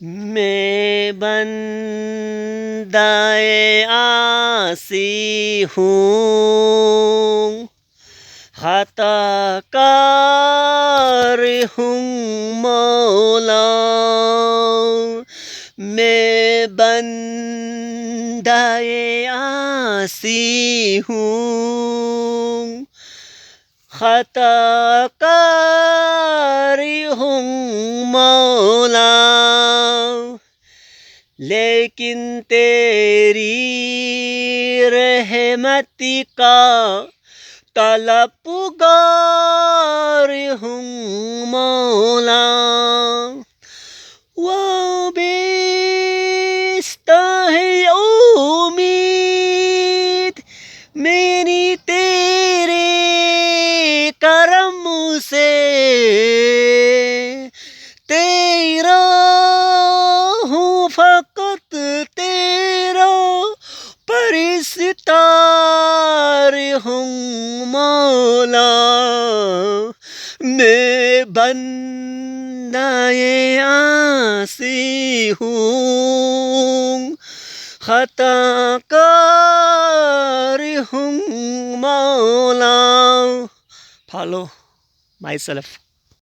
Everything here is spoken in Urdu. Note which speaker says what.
Speaker 1: میں بندۂ عاصی ہوں، خطا کار ہوں مولا، میں بندۂ عاصی ہوں، خطا کار ہوں مولا، لیکن تیری رحمت کا طلبگار ہوں مولا، وابستہ ہے امید میری تیرے کرم سے، تیرا ہوں فقط تیرا پرستار ہوں مولا، میں بندۂ عاصی ہوں، خطا کار ہوں مولا. Follow myself.